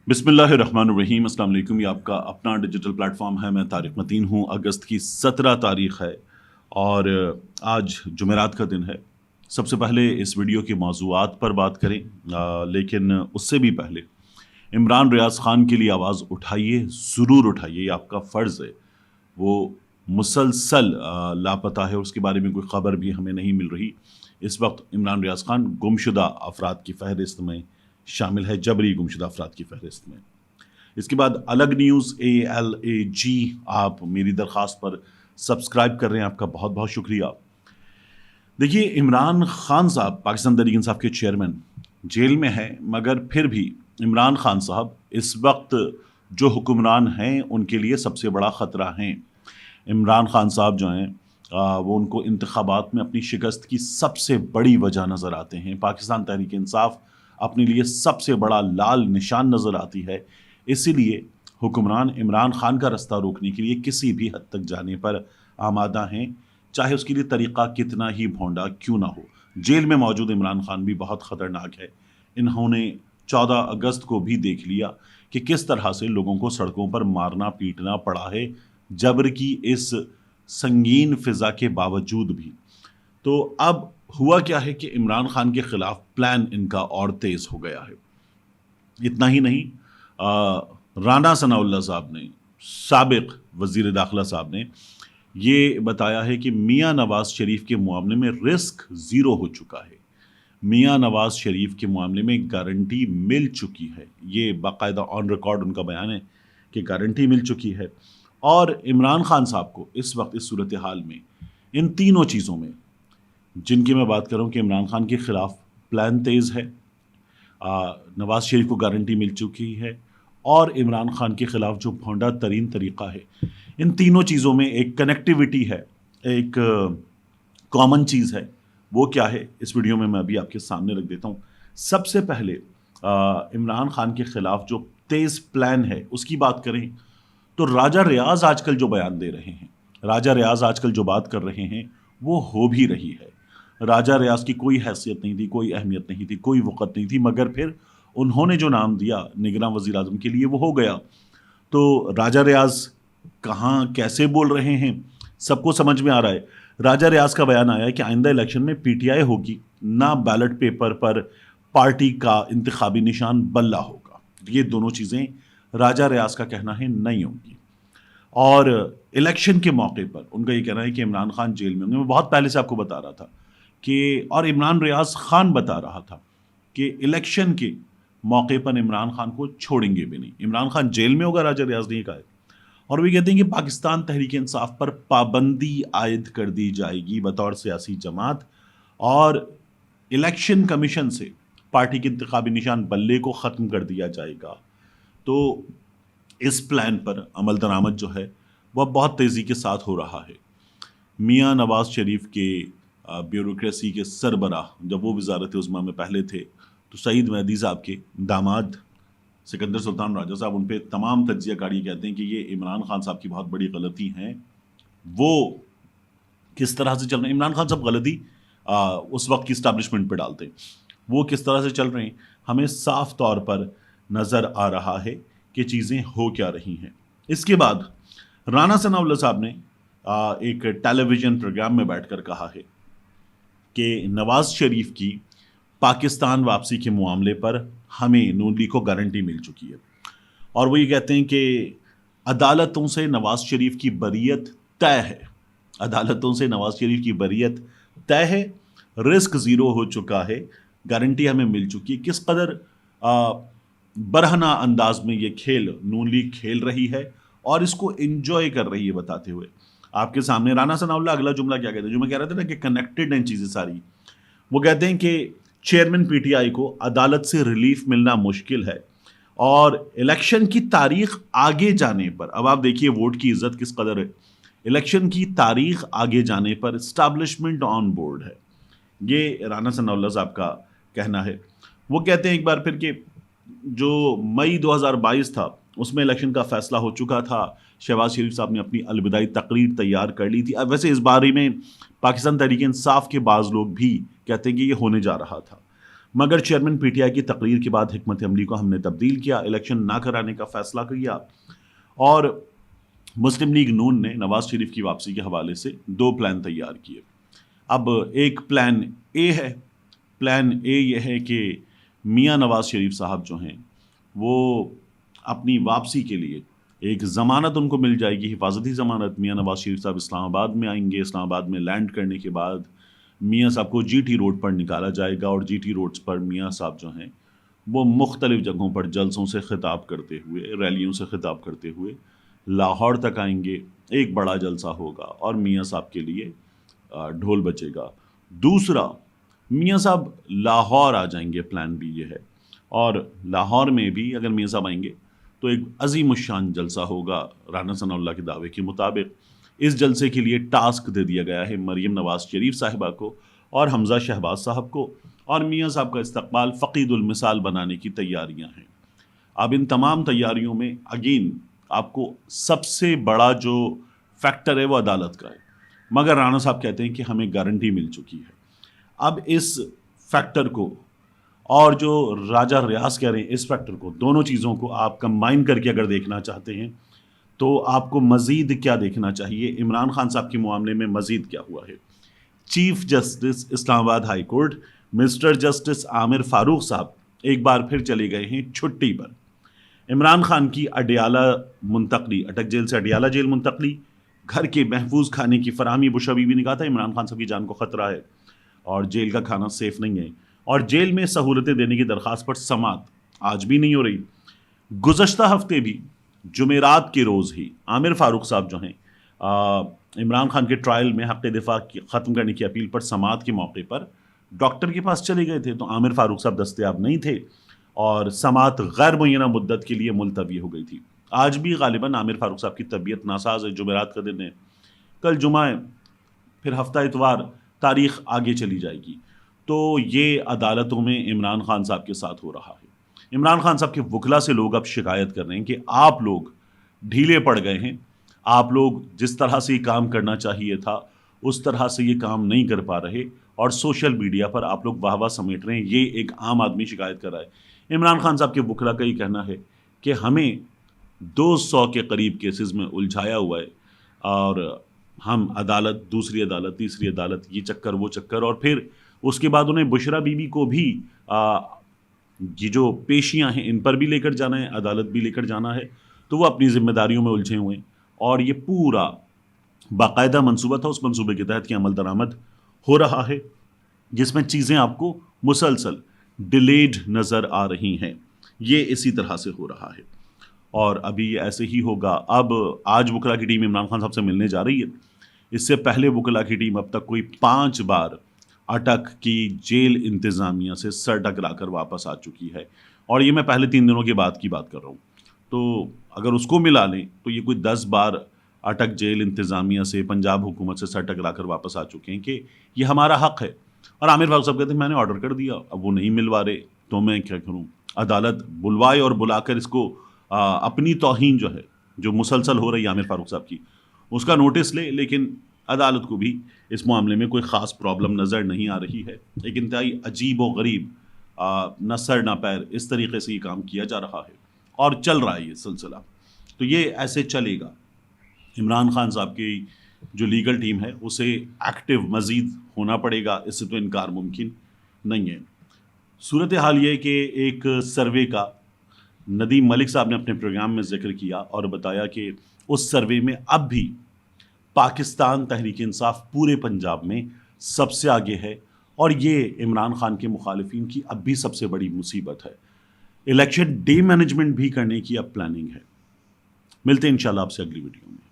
बिस्मिल्लाहिर्रहमानिर्रहीम। अस्सलाम वालेकुम। ये आपका अपना डिजिटल प्लेटफॉर्म है। मैं तारिक मतीन हूँ। अगस्त की 17 तारीख है और आज जुमेरात का दिन है। सबसे पहले इस वीडियो के मौज़ूआत पर बात करें, लेकिन उससे भी पहले इमरान रियाज ख़ान के लिए आवाज़ उठाइए, ज़रूर उठाइए, ये आपका फ़र्ज़ है। वो मुसलसल लापता है और उसके बारे में कोई ख़बर भी हमें नहीं मिल रही। इस वक्त इमरान रियाज ख़ान गुमशुदा अफराद की फ़हरिस्त में शामिल है, जबरी गुमशुदा अफराद की फ़हरिस्त में। इसके बाद अलग न्यूज़ ALAG, आप मेरी दरख्वास्त पर सब्सक्राइब कर रहे हैं, आपका बहुत बहुत शुक्रिया। देखिए, इमरान खान साहब पाकिस्तान तहरीक इंसाफ के चेयरमैन जेल में हैं, मगर फिर भी इमरान खान साहब इस वक्त जो हुक्मरान हैं उनके लिए सबसे बड़ा ख़तरा हैं। इमरान खान साहब जो हैं वो उनको इंतखाबात में अपनी शिकस्त की सबसे बड़ी वजह नज़र आते हैं। पाकिस्तान तहरीक इंसाफ अपने लिए सबसे बड़ा लाल निशान नज़र आती है। इसीलिए हुक्मरान इमरान खान का रास्ता रोकने के लिए किसी भी हद तक जाने पर आमादा हैं, चाहे उसके लिए तरीक़ा कितना ही भोंडा क्यों ना हो। जेल में मौजूद इमरान खान भी बहुत ख़तरनाक है। इन्होंने 14 अगस्त को भी देख लिया कि किस तरह से लोगों को सड़कों पर मारना पीटना पड़ा है, जबर की इस संगीन फिज़ा के बावजूद भी। तो अब हुआ क्या है कि इमरान खान के ख़िलाफ़ प्लान इनका और तेज़ हो गया है। इतना ही नहीं, राना सनाउल्लाह साहब ने, साबिक़ वज़ीर दाखिला साहब ने ये बताया है कि मियाँ नवाज़ शरीफ के मामले में रिस्क ज़ीरो हो चुका है। मियाँ नवाज़ शरीफ के मामले में गारंटी मिल चुकी है। ये बाकायदा ऑन रिकॉर्ड उनका बयान है कि गारंटी मिल चुकी है। और इमरान खान साहब को इस वक्त इस सूरत हाल में इन तीनों चीज़ों में, जिनकी मैं बात कर रहा हूँ कि इमरान खान के ख़िलाफ़ प्लान तेज़ है, नवाज़ शरीफ को गारंटी मिल चुकी है, और इमरान खान के ख़िलाफ़ जो भोंडा तरीन तरीक़ा है, इन तीनों चीज़ों में एक कनेक्टिविटी है, एक कॉमन चीज़ है। वो क्या है, इस वीडियो में मैं अभी आपके सामने रख देता हूँ। सबसे पहले इमरान खान के ख़िलाफ़ जो तेज़ प्लान है उसकी बात करें तो राजा रियाज़ आजकल जो बयान दे रहे हैं, राजा रियाज़ आजकल जो बात कर रहे हैं, वो हो भी रही है। राजा रियाज़ की कोई हैसियत नहीं थी, कोई अहमियत नहीं थी, कोई वक़्त नहीं थी, मगर फिर उन्होंने जो नाम दिया निगरान वज़ीर आज़म के लिए, वो हो गया। तो राजा रियाज़ कहाँ कैसे बोल रहे हैं, सबको समझ में आ रहा है। राजा रियाज़ का बयान आया है कि आइंदा इलेक्शन में PTI होगी, ना बैलेट पेपर पर पार्टी का इंतखाबी निशान बल्ला होगा। ये दोनों चीज़ें राजा रियाज़ का कहना है नहीं होंगी। और इलेक्शन के मौके पर उनका ये कहना है कि इमरान खान जेल में होंगे। मैं बहुत पहले से आपको बता रहा था कि, और इमरान रियाज़ खान बता रहा था कि इलेक्शन के मौके पर इमरान खान को छोड़ेंगे भी नहीं। इमरान खान जेल में होगा, राजा रियाज़ ने कहा है। और वो कहते हैं कि पाकिस्तान तहरीक इंसाफ पर पाबंदी आयद कर दी जाएगी बतौर सियासी जमात, और इलेक्शन कमीशन से पार्टी के इंतखाबी निशान बल्ले को ख़त्म कर दिया जाएगा। तो इस प्लान पर अमल दरामद जो है वह बहुत तेज़ी के साथ हो रहा है। मियाँ नवाज़ शरीफ के ब्यूरोक्रेसी के सरबराह जब वो वज़ारत उज़्मा में पहले थे, तो सईद मेहदी साहब के दामाद सिकंदर सुल्तान राजा साहब उन पे तमाम तज्ज़ियाकारी कहते हैं कि ये इमरान खान साहब की बहुत बड़ी गलती है। वो किस तरह से चल रहे हैं, इमरान खान साहब गलती उस वक्त की इस्टेब्लिशमेंट पे डालते हैं, वो किस तरह से चल रहे हैं, हमें साफ तौर पर नज़र आ रहा है कि चीज़ें हो क्या रही हैं। इसके बाद राना सनाउल्लाह साहब ने एक टेलीविज़न प्रोग्राम में बैठकर कहा है कि नवाज़ शरीफ की पाकिस्तान वापसी के मामले पर हमें नून लीग को गारंटी मिल चुकी है। और वो ये कहते हैं कि अदालतों से नवाज़ शरीफ की बरीयत तय है, अदालतों से नवाज़ शरीफ की बरीयत तय है, रिस्क ज़ीरो हो चुका है, गारंटी हमें मिल चुकी है। किस कदर बरहना अंदाज में ये खेल नून लीग खेल रही है और इसको एंजॉय कर रही है, बताते हुए आपके सामने राना सनाउल्लाह अगला जुमला क्या कहते हैं, जो मैं कह रहा था ना कि कनेक्टेड हैं चीज़ें सारी। वो कहते हैं कि चेयरमैन PTI को अदालत से रिलीफ मिलना मुश्किल है, और इलेक्शन की तारीख आगे जाने पर, अब आप देखिए वोट की इज्जत किस कदर है, इलेक्शन की तारीख आगे जाने पर इस्टेब्लिशमेंट ऑन बोर्ड है। ये राना सनाउल्लाह साहब का कहना है। वो कहते हैं एक बार फिर कि जो मई 2022 था उसमें इलेक्शन का फैसला हो चुका था, शहबाज शरीफ साहब ने अपनी अलविदाई तकरीर तैयार कर ली थी। अब वैसे इस बारे में पाकिस्तान तहरीक इंसाफ के बाज़ लोग भी कहते हैं कि ये होने जा रहा था, مگر چیئرمین پی ٹی آئی کی تقریر کے بعد حکمت عملی کو ہم نے تبدیل کیا، الیکشن نہ کرانے کا فیصلہ کیا، اور مسلم لیگ نون نے نواز شریف کی واپسی کے حوالے سے 2 پلان تیار کیے۔ اب ایک پلان اے ہے، پلان اے یہ ہے کہ میاں نواز شریف صاحب جو ہیں وہ اپنی واپسی کے لیے ایک ضمانت ان کو مل جائے گی، حفاظتی ضمانت۔ میاں نواز شریف صاحب اسلام آباد میں آئیں گے، اسلام آباد میں لینڈ کرنے کے بعد میاں صاحب کو جی ٹی روڈ پر نکالا جائے گا، اور جی ٹی روڈز پر میاں صاحب جو ہیں وہ مختلف جگہوں پر جلسوں سے خطاب کرتے ہوئے، ریلیوں سے خطاب کرتے ہوئے لاہور تک آئیں گے، ایک بڑا جلسہ ہوگا اور میاں صاحب کے لیے ڈھول بجے گا۔ دوسرا، میاں صاحب لاہور آ جائیں گے، پلان بی یہ ہے، اور لاہور میں بھی اگر میاں صاحب آئیں گے تو ایک عظیم الشان جلسہ ہوگا رانا ثناء اللہ کے دعوے کے مطابق۔ اس جلسے کے لیے ٹاسک دے دیا گیا ہے مریم نواز شریف صاحبہ کو اور حمزہ شہباز صاحب کو، اور میاں صاحب کا استقبال فقید المثال بنانے کی تیاریاں ہیں۔ اب ان تمام تیاریوں میں اگین آپ کو سب سے بڑا جو فیکٹر ہے وہ عدالت کا ہے، مگر رانا صاحب کہتے ہیں کہ ہمیں گارنٹی مل چکی ہے۔ اب اس فیکٹر کو اور جو راجہ ریاض کہہ رہے ہیں اس فیکٹر کو، دونوں چیزوں کو آپ کمبائن کر کے اگر دیکھنا چاہتے ہیں تو آپ کو مزید کیا دیکھنا چاہیے، عمران خان صاحب کے معاملے میں مزید کیا ہوا ہے۔ چیف جسٹس اسلام آباد ہائی کورٹ مسٹر جسٹس عامر فاروق صاحب ایک بار پھر چلے گئے ہیں چھٹی پر۔ عمران خان کی اڈیالہ منتقلی، اٹک جیل سے اڈیالہ جیل منتقلی، گھر کے محفوظ کھانے کی فراہمی، بشرا بی بی نے کہا تھا عمران خان صاحب کی جان کو خطرہ ہے اور جیل کا کھانا سیف نہیں ہے، اور جیل میں سہولتیں دینے کی درخواست پر سماعت آج بھی نہیں ہو رہی۔ گزشتہ ہفتے بھی جمعرات کے روز ہی عامر فاروق صاحب جو ہیں عمران خان کے ٹرائل میں حق دفاع ختم کرنے کی اپیل پر سماعت کے موقع پر ڈاکٹر کے پاس چلے گئے تھے تو عامر فاروق صاحب دستیاب نہیں تھے اور سماعت غیر معینہ مدت کے لیے ملتوی ہو گئی تھی۔ آج بھی غالباً عامر فاروق صاحب کی طبیعت ناساز ہے، جمعرات کا دن ہے، کل جمعہ ہے، پھر ہفتہ اتوار، تاریخ آگے چلی جائے گی۔ تو یہ عدالتوں میں عمران خان صاحب کے ساتھ ہو رہا ہے۔ عمران خان صاحب کے وکلا سے لوگ اب شکایت کر رہے ہیں کہ آپ لوگ ڈھیلے پڑ گئے ہیں، آپ لوگ جس طرح سے یہ کام کرنا چاہیے تھا اس طرح سے یہ کام نہیں کر پا رہے، اور سوشل میڈیا پر آپ لوگ واہ واہ سمیٹ رہے ہیں۔ یہ ایک عام آدمی شکایت کر رہا ہے۔ عمران خان صاحب کے وکلا کا یہ کہنا ہے کہ ہمیں 200 کے قریب کیسز میں الجھایا ہوا ہے، اور ہم عدالت، دوسری عدالت، تیسری عدالت، یہ چکر وہ چکر، اور پھر اس کے بعد انہیں بشرا بی بی کو بھی یہ جو پیشیاں ہیں ان پر بھی لے کر جانا ہے، عدالت بھی لے کر جانا ہے، تو وہ اپنی ذمہ داریوں میں الجھے ہوئے ہیں، اور یہ پورا باقاعدہ منصوبہ تھا، اس منصوبے کے تحت یہ عمل درآمد ہو رہا ہے، جس میں چیزیں آپ کو مسلسل ڈیلیڈ نظر آ رہی ہیں۔ یہ اسی طرح سے ہو رہا ہے اور ابھی یہ ایسے ہی ہوگا۔ اب آج وکلا کی ٹیم عمران خان صاحب سے ملنے جا رہی ہے، اس سے پہلے وکلا کی ٹیم اب تک کوئی 5 بار اٹک کی جیل انتظامیہ سے سر ٹکرا کر واپس آ چکی ہے، اور یہ میں پہلے 3 دنوں کے بعد کی بات کر رہا ہوں۔ تو اگر اس کو ملا لیں تو یہ کوئی 10 بار اٹک جیل انتظامیہ سے، پنجاب حکومت سے سر ٹکرا کر واپس آ چکے ہیں کہ یہ ہمارا حق ہے۔ اور عامر فاروق صاحب کہتے ہیں میں نے آرڈر کر دیا، اب وہ نہیں ملوا رہے تو میں کیا کروں؟ عدالت بلوائے اور بلا کر اس کو اپنی توہین جو ہے، جو مسلسل ہو رہی ہے عامر فاروق صاحب کی، اس کا نوٹس لے، لیکن عدالت کو بھی اس معاملے میں کوئی خاص پرابلم نظر نہیں آ رہی ہے۔ ایک انتہائی عجیب و غریب، نہ سر نہ پیر، اس طریقے سے یہ کام کیا جا رہا ہے اور چل رہا ہے یہ سلسلہ۔ تو یہ ایسے چلے گا۔ عمران خان صاحب کی جو لیگل ٹیم ہے اسے ایکٹیو مزید ہونا پڑے گا، اس سے تو انکار ممکن نہیں ہے۔ صورتحال یہ کہ ایک سروے کا ندیم ملک صاحب نے اپنے پروگرام میں ذکر کیا اور بتایا کہ اس سروے میں اب بھی پاکستان تحریک انصاف پورے پنجاب میں سب سے آگے ہے، اور یہ عمران خان کے مخالفین کی اب بھی سب سے بڑی مصیبت ہے۔ الیکشن ڈے مینجمنٹ بھی کرنے کی اب پلاننگ ہے۔ ملتے ہیں انشاءاللہ آپ سے اگلی ویڈیو میں۔